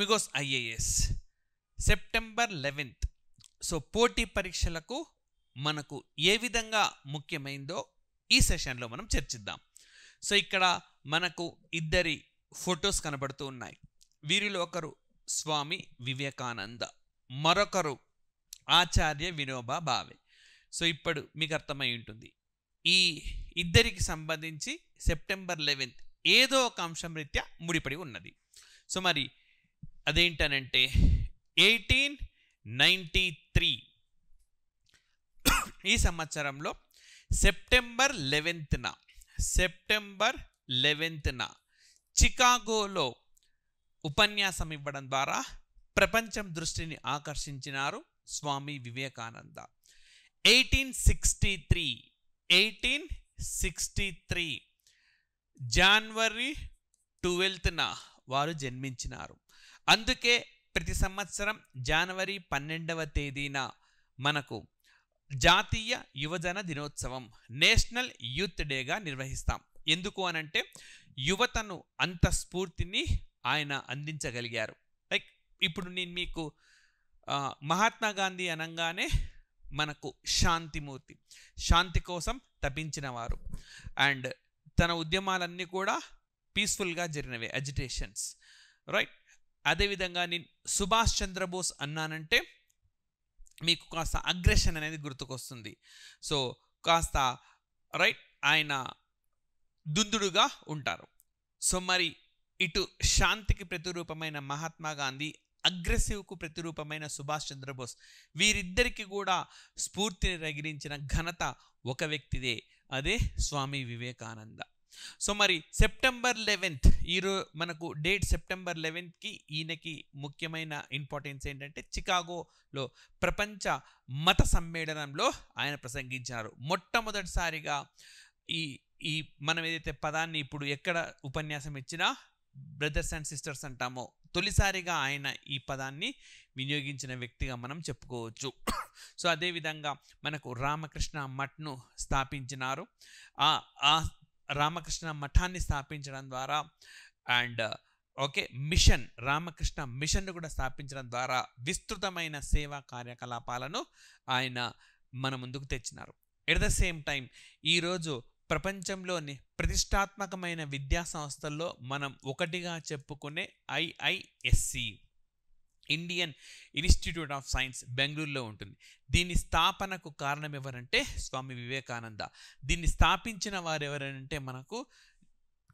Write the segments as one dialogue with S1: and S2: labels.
S1: Amigos IAS September 11th. So పోటీ పరీక్షలకు మనకు ఏ విధంగా ముఖ్యమైందో ఈ సెషన్లో మనం చర్చిద్దాం. సో ఇక్కడ మనకు ఇద్దరి ఫొటోస్ కనబడుతూ ఉన్నాయి. వీరిలో ఒకరు స్వామి వివేకానంద, మరొకరు ఆచార్య వినోబా భావే. సో ఇప్పుడు మీకు అర్థమై ఉంటుంది ఈ ఇద్దరికి సంబంధించి సెప్టెంబర్ 11th ఏదో ఒక అంశం రీత్యా ముడిపడి ఉన్నది. సో మరి అదేంటనంటే 1893 ఈ సంవత్సరంలో సెప్టెంబర్ 11న చికాగోలో ఉపన్యాసం ఇవ్వడం ద్వారా ప్రపంచం దృష్టిని ఆకర్షించినారు స్వామి వివేకానంద. 1863 జనవరి 12న వారు జన్మించినారు. అందుకే ప్రతి సంవత్సరం జనవరి 12వ తేదీన మనకు జాతీయ యువజన దినోత్సవం, నేషనల్ యూత్ డేగా నిర్వహిస్తాం. ఎందుకు అనంటే యువతను అంత స్ఫూర్తిని ఆయన అందించగలిగారు. లైక్ ఇప్పుడు నేను మీకు మహాత్మా గాంధీ అనగానే మనకు శాంతిమూర్తి, శాంతి కోసం తపించిన వారు, అండ్ తన ఉద్యమాలన్నీ కూడా పీస్ఫుల్గా జరిగినవే, అజిటేషన్స్, రైట్. అదేవిధంగా నేను సుభాష్ చంద్రబోస్ అన్నానంటే మీకు కాస్త అగ్రెషన్ అనేది గుర్తుకొస్తుంది. సో కాస్త రైట్ ఆయన దుందుడుగా ఉంటారు. సో మరి ఇటు శాంతికి ప్రతిరూపమైన మహాత్మా గాంధీ, అగ్రెసివ్కు ప్రతిరూపమైన సుభాష్ చంద్రబోస్, వీరిద్దరికి కూడా స్ఫూర్తిని రగిలించిన ఘనత ఒక వ్యక్తిదే, అదే స్వామి వివేకానంద. సో మరి సెప్టెంబర్ 11th మనకు డేట్ సెప్టెంబర్ 11th ఈయనకి ముఖ్యమైన ఇంపార్టెన్స్ ఏంటంటే చికాగోలో ప్రపంచ మత సమ్మేళనంలో ఆయన ప్రసంగించారు. మొట్టమొదటిసారిగా ఈ మనం ఏదైతే పదాన్ని ఇప్పుడు ఎక్కడ ఉపన్యాసం ఇచ్చినా బ్రదర్స్ అండ్ సిస్టర్స్ అంటామో, తొలిసారిగా ఆయన ఈ పదాన్ని వినియోగించిన వ్యక్తిగా మనం చెప్పుకోవచ్చు. సో అదేవిధంగా మనకు రామకృష్ణ మఠ్ను స్థాపించినారు. ఆ రామకృష్ణ మఠాన్ని స్థాపించడం ద్వారా అండ్ మిషన్, రామకృష్ణ మిషన్ను కూడా స్థాపించడం ద్వారా విస్తృతమైన సేవా కార్యకలాపాలను ఆయన మన ముందుకు తెచ్చినారు. ఎట్ ద సేమ్ టైం ఈరోజు ప్రపంచంలోని ప్రతిష్టాత్మకమైన విద్యా సంస్థల్లో మనం ఒకటిగా చెప్పుకునే IISc, Indian institute of science, బెంగళూరులో ఉంటుంది. దీని స్థాపనకు కారణం ఎవరంటే స్వామి వివేకానంద. దీన్ని స్థాపించిన వారు ఎవరంటే మనకు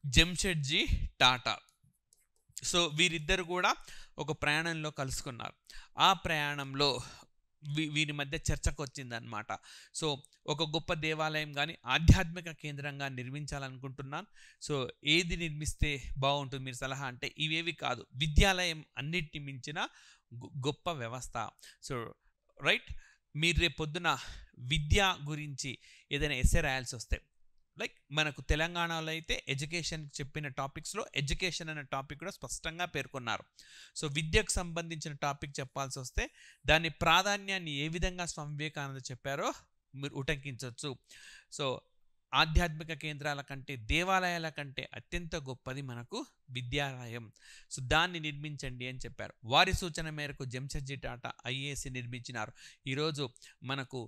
S1: జంషెడ్జీ టాటా. సో వీరిద్దరు కూడా ఒక ప్రయాణంలో కలుసుకున్నారు. ఆ ప్రయాణంలో వీరి మధ్య చర్చకు వచ్చిందనమాట. సో ఒక గొప్ప దేవాలయం కానీ ఆధ్యాత్మిక కేంద్రంగా నిర్మించాలనుకుంటున్నాను, సో ఏది నిర్మిస్తే బాగుంటుంది మీరు సలహా అంటే ఇవేవి కాదు, విద్యాలయం అన్నిటిని మించిన గొప్ప వ్యవస్థ. సో రైట్, మీరు రేపు పొద్దున విద్య గురించి ఏదైనా ఎస్సే రాయాల్సి వస్తే, లైక్ మనకు తెలంగాణలో అయితే ఎడ్యుకేషన్ చెప్పిన టాపిక్స్లో ఎడ్యుకేషన్ అనే టాపిక్ కూడా స్పష్టంగా పేర్కొన్నారు. సో విద్యకు సంబంధించిన టాపిక్ చెప్పాల్సి వస్తే దాని ప్రాధాన్యాన్ని ఏ విధంగా స్వామి వివేకానంద చెప్పారో మీరు ఉటంకించవచ్చు. సో ఆధ్యాత్మిక కేంద్రాల కంటే, దేవాలయాల కంటే అత్యంత గొప్పది మనకు విద్యాలయం. సో దాన్ని నిర్మించండి అని చెప్పారు. వారి సూచన మేరకు జంషెడ్జీ టాటా IASc నిర్మించినారు. ఈరోజు మనకు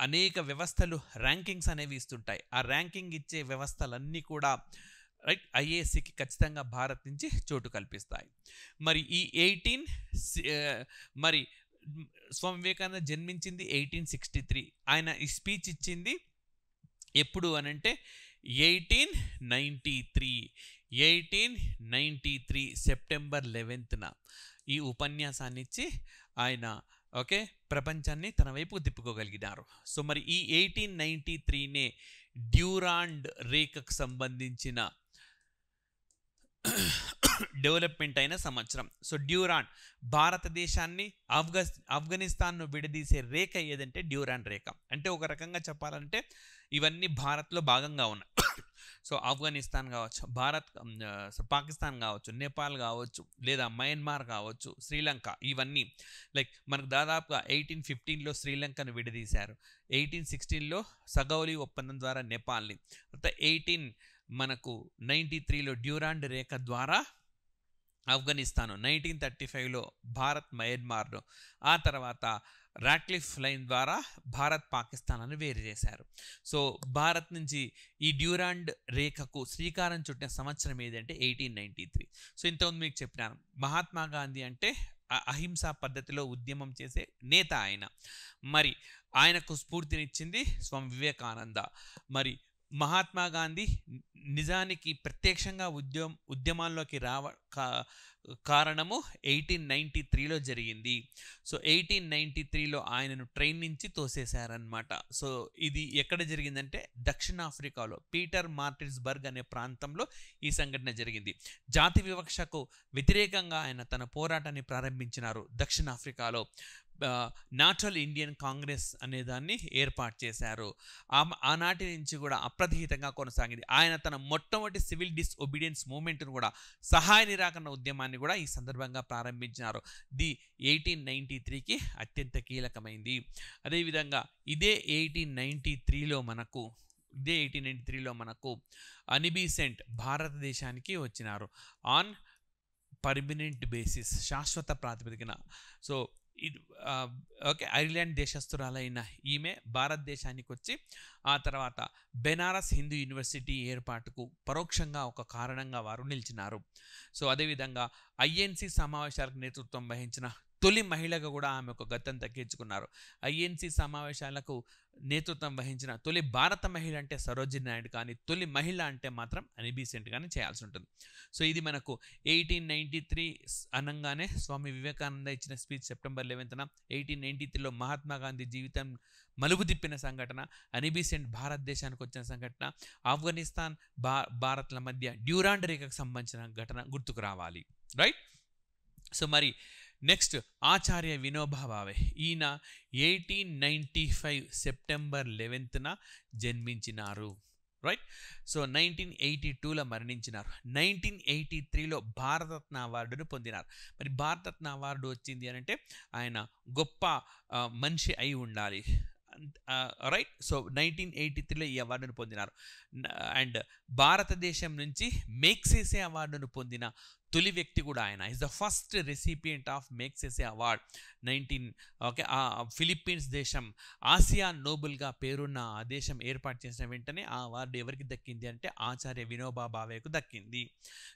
S1: అనేక వ్యవస్థలు ర్యాంకింగ్స్ అనేవి ఇస్తుంటాయి. ఆ ర్యాంకింగ్ ఇచ్చే వ్యవస్థలన్నీ కూడా రైట్ IAScకి ఖచ్చితంగా భారత్ నుంచి చోటు కల్పిస్తాయి. మరి ఈ మరి స్వామి వివేకానంద జన్మించింది 1863. ఆయన ఈ స్పీచ్ ఇచ్చింది ఎప్పుడు అనంటే 1893 సెప్టెంబర్ 11న ఈ ఉపన్యాసాన్ని ఇచ్చి ఆయన ప్రపంచాన్ని తన వైపు తిప్పుకోగలిగినారు. సో మరి ఈ 1893నే డ్యూరాండ్ రేఖకు సంబంధించిన డెవలప్మెంట్ అయిన సంవత్సరం. సో డ్యూరాండ్, భారతదేశాన్ని ఆఫ్ఘనిస్తాన్ను విడదీసే రేఖ ఏదంటే డ్యూరాండ్ రేఖ. అంటే ఒక రకంగా చెప్పాలంటే ఇవన్నీ భారత్లో భాగంగా ఉన్నాయి. సో ఆఫ్ఘనిస్తాన్ కావచ్చు, పాకిస్తాన్ కావచ్చు, నేపాల్ కావచ్చు, లేదా మయన్మార్ కావచ్చు, శ్రీలంక, ఇవన్నీ లైక్ మనకు దాదాపుగా 1815లో శ్రీలంకను విడదీశారు. 1816లో సగౌలి ఒప్పందం ద్వారా నేపాల్ని, 1893లో డ్యూరాండ్ రేఖ ద్వారా ఆఫ్ఘనిస్తాన్ 1935లో భారత్ మయన్మార్ను, ఆ తర్వాత రాట్లిఫ్ లైన్ ద్వారా భారత్ పాకిస్తాన్ అని వేరు చేశారు. సో భారత్ నుంచి ఈ డ్యూరాండ్ రేఖకు శ్రీకారం చుట్టిన సంవత్సరం ఏదంటే 1893. సో ఇంతకుముందు మీకు చెప్పినాను, మహాత్మా గాంధీ అంటే అహింసా పద్ధతిలో ఉద్యమం చేసే నేత ఆయన. మరి ఆయనకు స్ఫూర్తినిచ్చింది స్వామి వివేకానంద. మరి మహాత్మా గాంధీ నిజానికి ప్రత్యక్షంగా ఉద్యమాల్లోకి కారణము 1893లో జరిగింది. సో 1893లో ఆయనను ట్రైన్ నుంచి తోసేశారనమాట. సో ఇది ఎక్కడ జరిగిందంటే దక్షిణాఫ్రికాలో పీటర్ మార్టిన్స్బర్గ్ అనే ప్రాంతంలో ఈ సంఘటన జరిగింది. జాతి వివక్షకు వ్యతిరేకంగా ఆయన తన పోరాటాన్ని ప్రారంభించినారు. దక్షిణాఫ్రికాలో న్యాచురల్ ఇండియన్ కాంగ్రెస్ అనే దాన్ని ఏర్పాటు చేశారు. ఆనాటి నుంచి కూడా అప్రతిహితంగా కొనసాగింది. ఆయన తన మొట్టమొదటి సివిల్ డిస్ఒబీడియన్స్ మూవ్మెంట్ను కూడా, సహాయ నిరాకరణ ఉద్యమాన్ని కూడా ఈ సందర్భంగా ప్రారంభించినారు. ది 1893కి అత్యంత కీలకమైంది. అదేవిధంగా ఇదే 1893లో మనకు అనీ బెసెంట్ భారతదేశానికి వచ్చినారు ఆన్ పర్మనెంట్ బేసిస్, శాశ్వత ప్రాతిపదికన. సో ఇది ఓకే, ఐర్లాండ్ దేశస్తురాలైన ఈమె భారతదేశానికి వచ్చి ఆ తర్వాత బెనారస్ హిందూ యూనివర్సిటీ ఏర్పాటుకు పరోక్షంగా ఒక కారణంగా వారు నిలిచినారు. సో అదేవిధంగా ఐఎన్సి సమావేశాలకు నేతృత్వం వహించిన తొలి మహిళగా కూడా ఆమె ఒక గతం దక్కించుకున్నారు. ఐఎన్సి సమావేశాలకు నేతృత్వం వహించిన తొలి భారత మహిళ అంటే సరోజిని నాయుడు, కానీ తొలి మహిళ అంటే మాత్రం అనీ బెసెంట్ గానే చేయాల్సి ఉంటుంది. సో ఇది మనకు 1893 అనగానే స్వామి వివేకానంద ఇచ్చిన స్పీచ్ సెప్టెంబర్ 11న, 1893లో మహాత్మా గాంధీ జీవితం మలుపు తిప్పిన సంఘటన, అనీ బెసెంట్ భారతదేశానికి వచ్చిన సంఘటన, ఆఫ్ఘనిస్తాన్ భారత్ల మధ్య డ్యూరాండ్ రేఖకు సంబంధించిన ఘటన గుర్తుకు రావాలి. రైట్. సో మరి నెక్స్ట్ ఆచార్య వినోబా భావే. ఈయన 1895 సెప్టెంబర్ 11న జన్మించినారు. రైట్. సో 1982లో మరణించినారు. 1983లో భారతరత్న అవార్డును పొందినారు. మరి భారతరత్న అవార్డు వచ్చింది అని అంటే ఆయన గొప్ప మనిషి అయి ఉండాలి. రైట్. సో 1983లో ఈ అవార్డును పొందినారు. అండ్ భారతదేశం నుంచి మేక్సేసే అవార్డును పొందిన తొలి వ్యక్తి కూడా ఆయన. Is the first recipient of Magsaysay award. Philippines దేశం ఆసియా నోబెల్గా పేరున్న ఆ దేశం ఏర్పాటు చేసిన వెంటనే ఆ అవార్డు ఎవరికి దక్కింది అంటే ఆచార్య వినోబా భావేకు దక్కింది.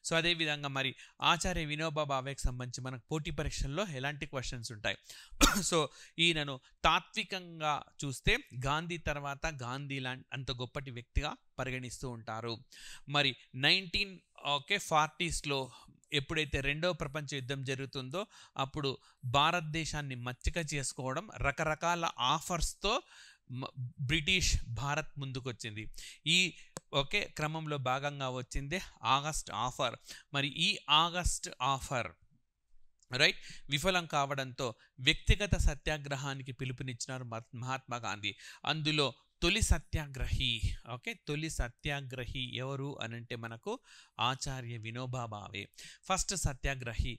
S1: సో అదేవిధంగా మరి ఆచార్య వినోబా భావేకి సంబంధించి మనకు పోటీ పరీక్షల్లో ఎలాంటి క్వశ్చన్స్ ఉంటాయి. సో ఈయనను తాత్వికంగా చూస్తే గాంధీ తర్వాత గాంధీ అంత గొప్పటి వ్యక్తిగా పరిగణిస్తూ ఉంటారు. మరి 1940స్లో ఎప్పుడైతే రెండవ ప్రపంచ యుద్ధం జరుగుతుందో అప్పుడు భారతదేశాన్ని మచ్చిక చేసుకోవడం, రకరకాల ఆఫర్స్తో బ్రిటిష్ భారత్ ముందుకొచ్చింది. ఈ క్రమంలో భాగంగా వచ్చిందే ఆగస్ట్ ఆఫర్. మరి ఈ ఆగస్ట్ ఆఫర్ రైట్ విఫలం కావడంతో వ్యక్తిగత సత్యాగ్రహానికి పిలుపునిచ్చినారు మహాత్మా గాంధీ. అందులో తొలి సత్యాగ్రహి ఎవరు అనంటే మనకు ఆచార్య వినోబా భావే. ఫస్ట్ సత్యాగ్రహి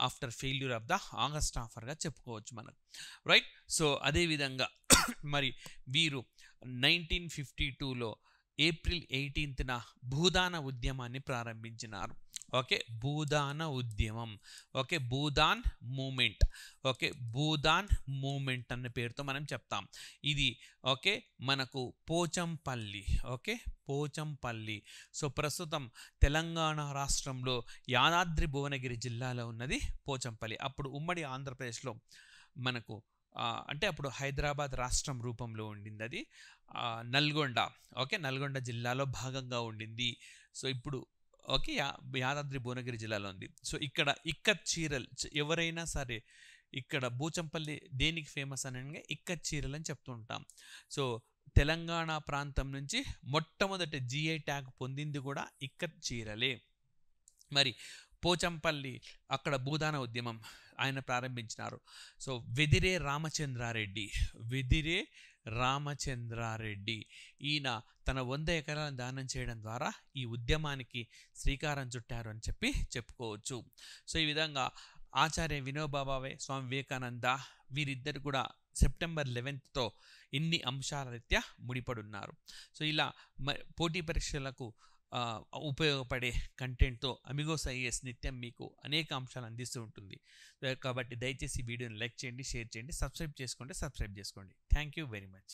S1: after failure of the August ఆఫర్గా చెప్పుకోవచ్చు మనకు. రైట్. సో అదేవిధంగా మరి వీరు 1952లో ఏప్రిల్ 18న భూదాన ఉద్యమాన్ని ప్రారంభించినారు. భూదాన ఉద్యమం, భూదాన్ మూమెంట్, భూదాన్ మూమెంట్ అన్న పేరుతో మనం చెప్తాం. ఇది మనకు పోచంపల్లి. సో ప్రస్తుతం తెలంగాణ రాష్ట్రంలో యాదాద్రి భువనగిరి జిల్లాలో ఉన్నది పోచంపల్లి. అప్పుడు ఉమ్మడి ఆంధ్రప్రదేశ్లో మనకు అంటే అప్పుడు హైదరాబాద్ రాష్ట్రం రూపంలో ఉండింది. అది నల్గొండ జిల్లాలో భాగంగా ఉండింది. సో ఇప్పుడు యాదాద్రి భువనగిరి జిల్లాలో ఉంది. సో ఇక్కడ ఇక్కత్ చీరలు ఎవరైనా సరే ఇక్కడ పోచంపల్లి దేనికి ఫేమస్ అనగా ఇక్కత్ చీరలు అని చెప్తుంటాం. సో తెలంగాణ ప్రాంతం నుంచి మొట్టమొదటి GI ట్యాగ్ పొందింది కూడా ఇక్కత్ చీరలే. మరి పోచంపల్లి అక్కడ భూదాన ఉద్యమం ఆయన ప్రారంభించినారు. సో వెదిరే రామచంద్రారెడ్డి ఈయన తన 100 ఎకరాలను దానం చేయడం ద్వారా ఈ ఉద్యమానికి శ్రీకారం చుట్టారు అని చెప్పుకోవచ్చు. సో ఈ విధంగా ఆచార్య వినోబా భావే, స్వామి వివేకానంద వీరిద్దరు కూడా సెప్టెంబర్ 11తో ఇన్ని అంశాల రీత్యా ముడిపడున్నారు. సో ఇలా పోటీ పరీక్షలకు ఆ, ఉపయోగపడే కంటెంట్తో అమిగోస్ ఐఏఎస్ నిత్యం మీకు అనేక అంశాలు అందిస్తూ ఉంటుంది. కాబట్టి దయచేసి ఈ వీడియోని లైక్ చేయండి, షేర్ చేయండి, సబ్స్క్రైబ్ చేసుకోండి. Thank you very much.